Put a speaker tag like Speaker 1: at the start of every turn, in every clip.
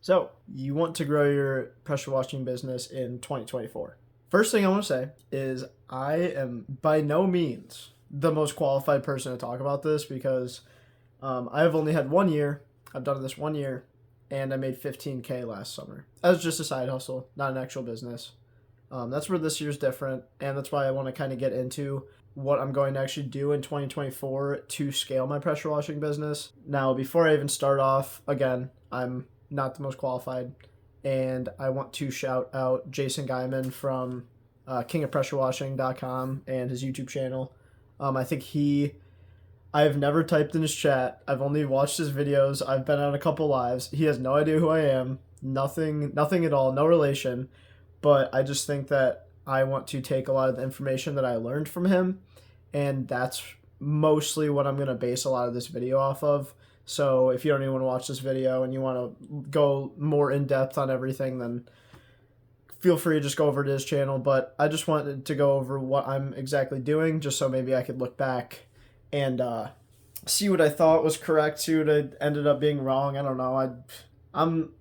Speaker 1: So, you want to grow your pressure washing business in 2024. First thing I want to say is I am by no means the most qualified person to talk about this because I have only had 1 year. I've done this 1 year and I made 15K last summer. As just a side hustle, not an actual business. That's where this year's different, and that's why I want to kind of get into what I'm going to actually do in 2024 to scale my pressure washing business. Now, before I even start off, again, I'm not the most qualified, and I want to shout out Jason Guyman from kingofpressurewashing.com and his YouTube channel. I think I've never typed in his chat. I've only watched his videos. I've been on a couple lives. He has no idea who I am. Nothing at all. No relation. But I just think that I want to take a lot of the information that I learned from him, and that's mostly what I'm going to base a lot of this video off of. So if you don't even want to watch this video and you want to go more in depth on everything, then feel free to just go over to his channel. But I just wanted to go over what I'm exactly doing, just so maybe I could look back and see what I thought was correct, see what I ended up being wrong. I don't know. I'm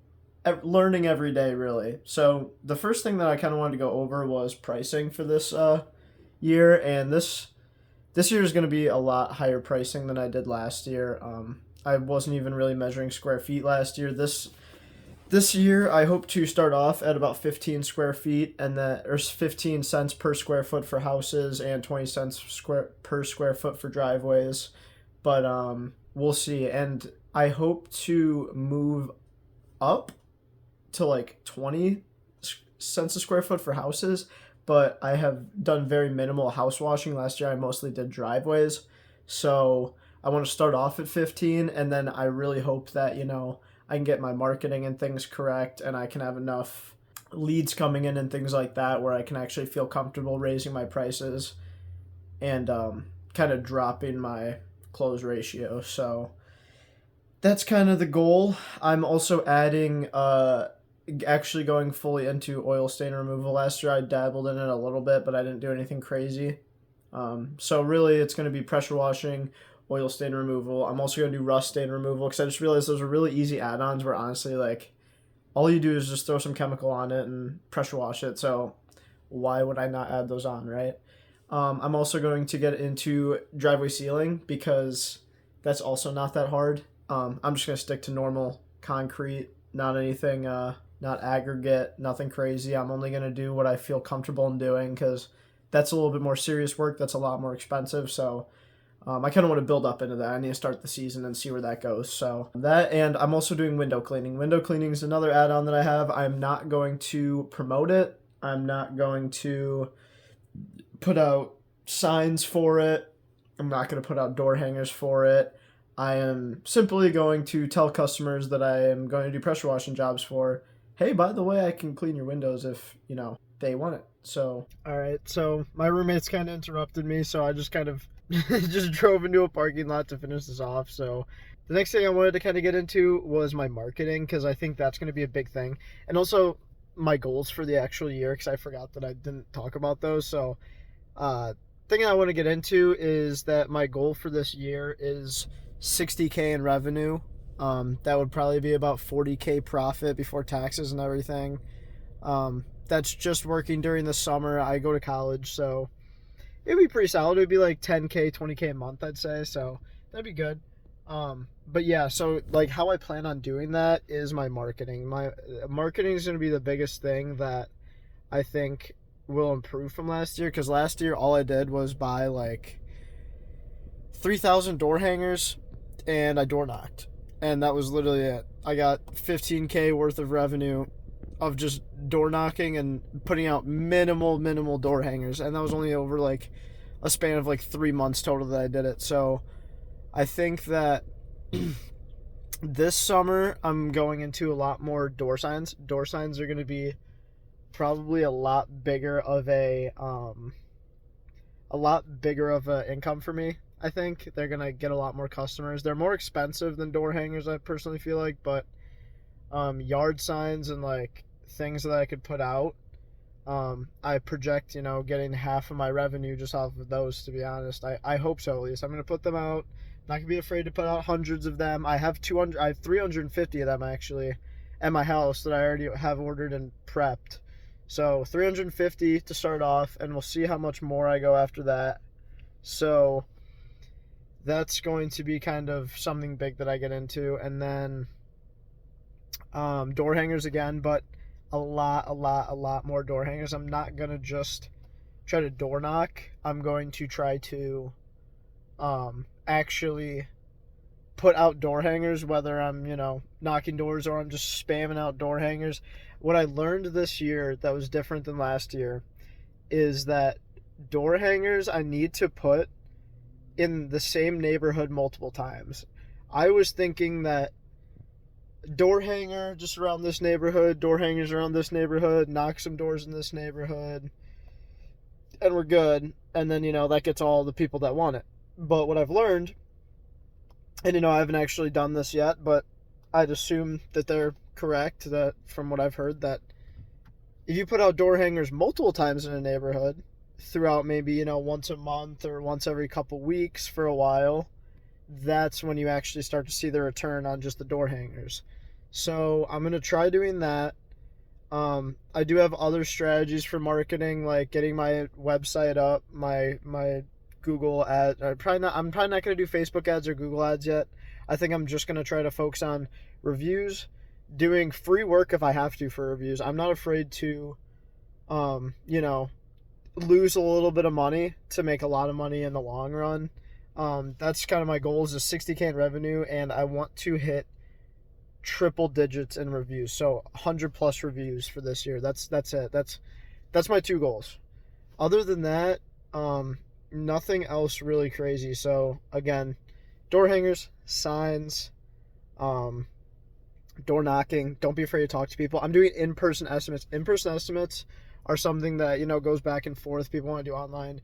Speaker 1: learning every day, really. So the first thing that I kind of wanted to go over was pricing for this year, and this year is going to be a lot higher pricing than I did last year. I wasn't even really measuring square feet last year. This year, I hope to start off at about 15 square feet, and that or 15 cents per square foot for houses and 20 cents per square foot for driveways. But we'll see. And I hope to move up to like 20 cents a square foot for houses, but I have done very minimal house washing. Last year, I mostly did driveways. So I want to start off at 15, and then I really hope that, I can get my marketing and things correct, and I can have enough leads coming in and things like that where I can actually feel comfortable raising my prices and kind of dropping my close ratio. So that's kind of the goal. I'm also adding, actually going fully into oil stain removal. Last year I dabbled in it a little bit, but I didn't do anything crazy. So really it's going to be pressure washing, oil stain removal. I'm also going to do rust stain removal because I just realized those are really easy add-ons where honestly, like, all you do is just throw some chemical on it and pressure wash it. So why would I not add those on, right? I'm also going to get into driveway sealing because that's also not that hard. I'm just going to stick to normal concrete, not anything, not aggregate, nothing crazy. I'm only going to do what I feel comfortable in doing because that's a little bit more serious work. That's a lot more expensive. So I kind of want to build up into that. I need to start the season and see where that goes. So that, and I'm also doing window cleaning. Window cleaning is another add-on that I have. I'm not going to promote it. I'm not going to put out signs for it. I'm not going to put out door hangers for it. I am simply going to tell customers that I am going to do pressure washing jobs for, hey, by the way, I can clean your windows if, they want it. So, all right. So my roommates kind of interrupted me, so I just kind of just drove into a parking lot to finish this off. So the next thing I wanted to kind of get into was my marketing, because I think that's going to be a big thing. And also my goals for the actual year, because I forgot that I didn't talk about those. So thing I want to get into is that my goal for this year is 60K in revenue. That would probably be about 40K profit before taxes and everything. That's just working during the summer. I go to college, so it'd be pretty solid. It'd be like 10K, 20K a month, I'd say. So that'd be good. But yeah, so like how I plan on doing that is my marketing. My marketing is going to be the biggest thing that I think will improve from last year, because last year all I did was buy like 3,000 door hangers and I door knocked, and that was literally it. I got 15K worth of revenue of just door knocking and putting out minimal door hangers, and that was only over like a span of like 3 months total that I did it. So I think that this summer I'm going into a lot more door signs. Door signs are going to be probably a lot bigger of a income for me. I think they're going to get a lot more customers. They're more expensive than door hangers, I personally feel like, but yard signs and like things that I could put out, I project, getting half of my revenue just off of those, to be honest. I hope so, at least. I'm going to put them out. Not going to be afraid to put out hundreds of them. I have 350 of them, actually. at my house that I already have ordered and prepped. So 350 to start off, and we'll see how much more I go after that. So that's going to be kind of something big that I get into. And then door hangers again, but a lot more door hangers. I'm not going to just try to door knock. I'm going to try to actually put out door hangers, whether I'm, knocking doors or I'm just spamming out door hangers. What I learned this year that was different than last year is that door hangers I need to put in the same neighborhood multiple times. I was thinking that door hanger just around this neighborhood, door hangers around this neighborhood, knock some doors in this neighborhood, and we're good. And then, that gets all the people that want it. But what I've learned, and I haven't actually done this yet, but I'd assume that they're correct, that from what I've heard, that if you put out door hangers multiple times in a neighborhood throughout maybe, once a month or once every couple weeks for a while, that's when you actually start to see the return on just the door hangers. So I'm going to try doing that. I do have other strategies for marketing, like getting my website up, my Google ad. I'm probably not going to do Facebook ads or Google ads yet. I think I'm just going to try to focus on reviews, doing free work if I have to for reviews. I'm not afraid to, lose a little bit of money to make a lot of money in the long run. That's kind of my goal, is a 60K in revenue, and I want to hit triple digits in reviews. So 100 plus reviews for this year. That's it. That's my two goals. Other than that, nothing else really crazy. So again, door hangers, signs, door knocking. Don't be afraid to talk to people. I'm doing in-person estimates. In-person estimates are something that, goes back and forth. People want to do online.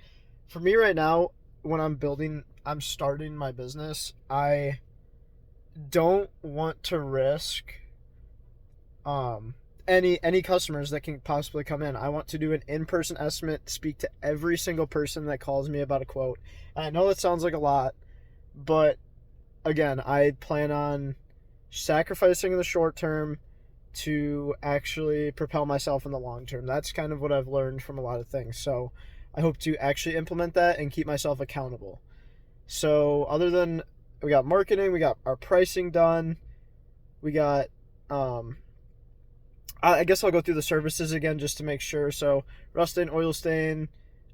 Speaker 1: For me right now, when I'm starting my business, I don't want to risk any customers that can possibly come in. I want to do an in-person estimate, speak to every single person that calls me about a quote. And I know that sounds like a lot, but again, I plan on sacrificing in the short term to actually propel myself in the long term. That's kind of what I've learned from a lot of things. So I hope to actually implement that and keep myself accountable. So other than, we got marketing, we got our pricing done, we got, I guess I'll go through the services again just to make sure. So rust stain, oil stain,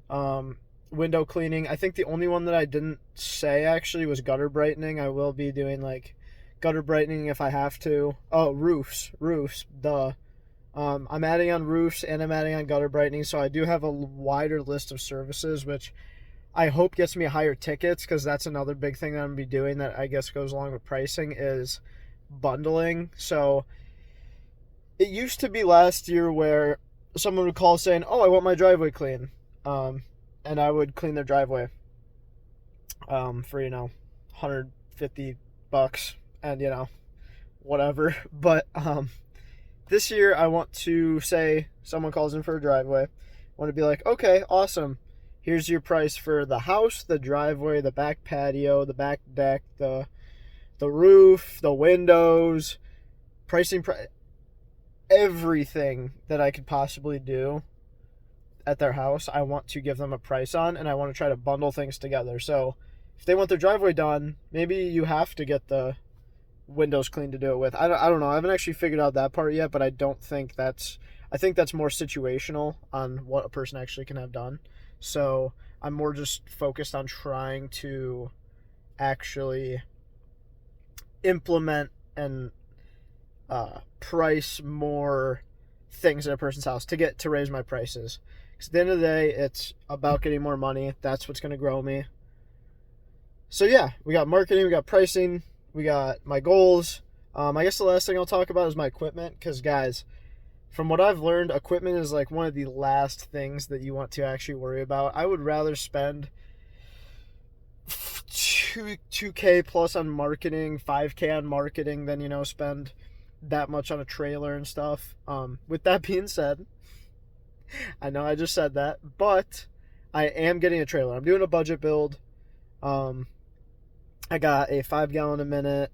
Speaker 1: window cleaning. I think the only one that I didn't say actually was gutter brightening. I will be doing like gutter brightening if I have to. Oh, roofs, duh. I'm adding on roofs and I'm adding on gutter brightening, so I do have a wider list of services, which I hope gets me higher tickets, because that's another big thing that I'm going to be doing that I guess goes along with pricing, is bundling. So it used to be last year where someone would call saying, oh, I want my driveway clean, and I would clean their driveway for, $150, and, whatever. But this year I want to say someone calls in for a driveway. I want to be like, okay, awesome. Here's your price for the house, the driveway, the back patio, the back deck, the roof, the windows, everything that I could possibly do at their house. I want to give them a price on, and I want to try to bundle things together. So if they want their driveway done, maybe you have to get the windows clean to do it with. I don't know. I haven't actually figured out that part yet, but I think that's more situational on what a person actually can have done. So I'm more just focused on trying to actually implement and price more things at a person's house to raise my prices. Because at the end of the day, it's about getting more money. That's what's going to grow me. So yeah, we got marketing, we got pricing, we got my goals. I guess the last thing I'll talk about is my equipment, because guys, from what I've learned, equipment is like one of the last things that you want to actually worry about. I would rather spend 2K plus on marketing, 5K on marketing than, spend that much on a trailer and stuff. With that being said, I know I just said that, but I am getting a trailer. I'm doing a budget build. I got a 5 gallon a minute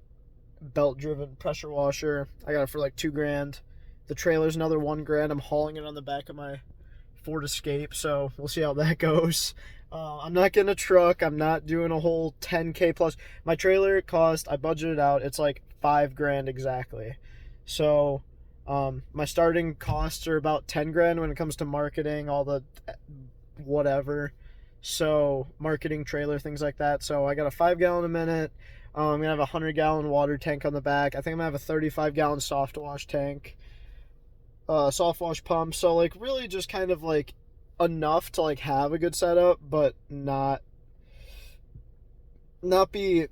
Speaker 1: belt driven pressure washer. I got it for like $2,000. The trailer's another $1,000. I'm hauling it on the back of my Ford Escape, so we'll see how that goes. I'm not getting a truck. I'm not doing a whole 10K plus. My trailer cost, I budgeted out, it's like $5,000 exactly. So my starting costs are about $10,000 when it comes to marketing, all the whatever. So marketing, trailer, things like that. So I got a 5 gallon a minute. I'm gonna have a 100 gallon water tank on the back. I think I'm gonna have a 35 gallon soft wash tank, soft wash pump. So like really just kind of like enough to like have a good setup, but not be,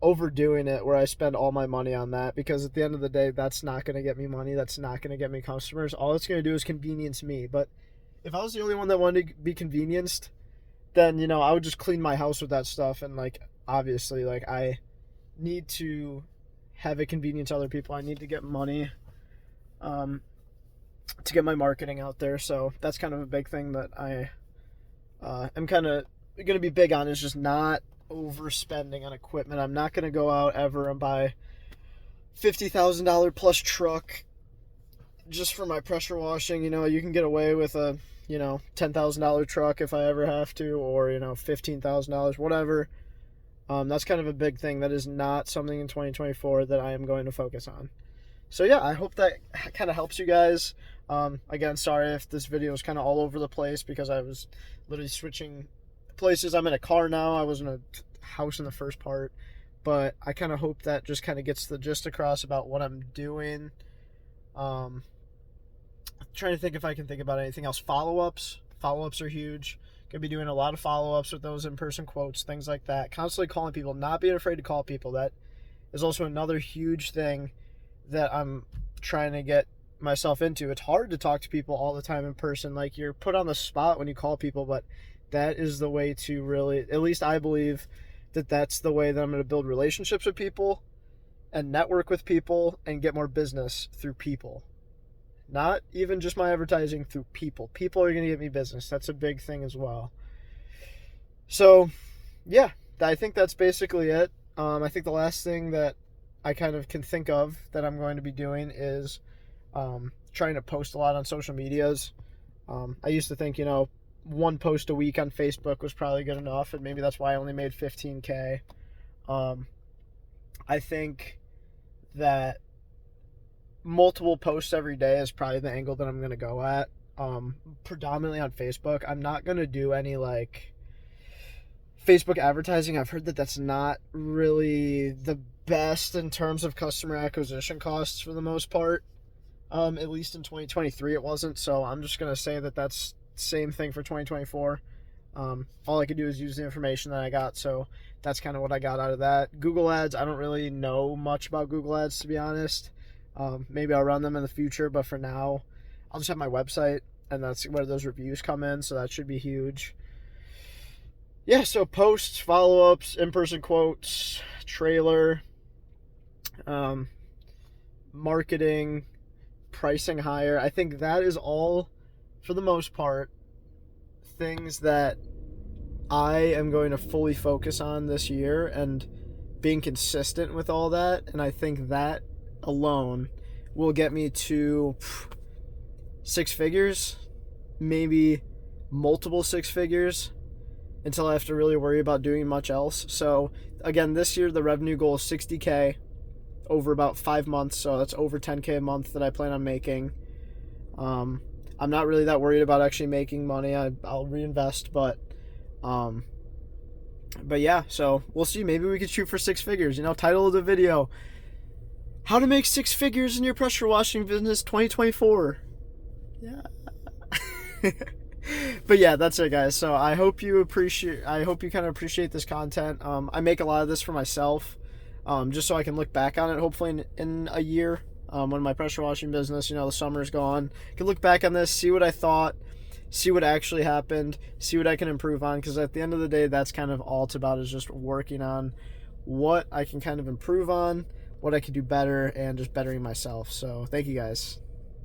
Speaker 1: overdoing it where I spend all my money on that, because at the end of the day, that's not going to get me money. That's not going to get me customers. All it's going to do is convenience me. But if I was the only one that wanted to be convenienced, then, I would just clean my house with that stuff. And like, obviously, like I need to have it convenience other people. I need to get money, to get my marketing out there. So that's kind of a big thing that I am kind of going to be big on, is just not overspending on equipment. I'm not going to go out ever and buy $50,000 plus truck just for my pressure washing. You can get away with a $10,000 truck if I ever have to, or $15,000, whatever. That's kind of a big thing. That is not something in 2024 that I am going to focus on. So yeah, I hope that kind of helps you guys. Again, sorry if this video is kind of all over the place, because I was literally switching places. I'm in a car now. I was in a house in the first part, but I kind of hope that just kind of gets the gist across about what I'm doing. Trying to think if I can think about anything else. Follow-ups are huge. Gonna be doing a lot of follow-ups with those in-person quotes, things like that. Constantly calling people, not being afraid to call people. That is also another huge thing that I'm trying to get myself into. It's hard to talk to people all the time in person. Like, you're put on the spot when you call people, but that is the way to really, at least I believe that that's the way that I'm going to build relationships with people and network with people and get more business through people. Not even just my advertising, through people. People are going to get me business. That's a big thing as well. So, yeah, I think that's basically it. I think the last thing that I kind of can think of that I'm going to be doing is trying to post a lot on social medias. I used to think, one post a week on Facebook was probably good enough, and maybe that's why I only made 15K. I think that multiple posts every day is probably the angle that I'm going to go at. Predominantly on Facebook. I'm not going to do any like Facebook advertising. I've heard that that's not really the best in terms of customer acquisition costs for the most part. At least in 2023 it wasn't, so I'm just going to say that that's same thing for 2024. All I could do is use the information that I got, so that's kind of what I got out of that. Google Ads, I don't really know much about Google Ads, to be honest. Maybe I'll run them in the future, but for now, I'll just have my website, and that's where those reviews come in, so that should be huge. Yeah, so posts, follow-ups, in-person quotes, trailer, marketing, pricing higher. I think that is all, for the most part, things that I am going to fully focus on this year, and being consistent with all that. And I think that alone will get me to 6 figures, maybe multiple 6 figures, until I have to really worry about doing much else. So again, this year the revenue goal is 60K over about 5 months, so that's over 10K a month that I plan on making. I'm not really that worried about actually making money. I'll reinvest, but yeah, so we'll see. Maybe we could shoot for 6 figures. Title of the video: How to Make 6 Figures in Your Pressure Washing Business 2024. Yeah. But yeah, that's it, guys. So I hope you kind of appreciate this content. I make a lot of this for myself, just so I can look back on it, hopefully in a year, when my pressure washing business, the summer's gone. I can look back on this, see what I thought, see what actually happened, see what I can improve on, because at the end of the day, that's kind of all it's about, is just working on what I can kind of improve on, what I can do better, and just bettering myself. So thank you, guys.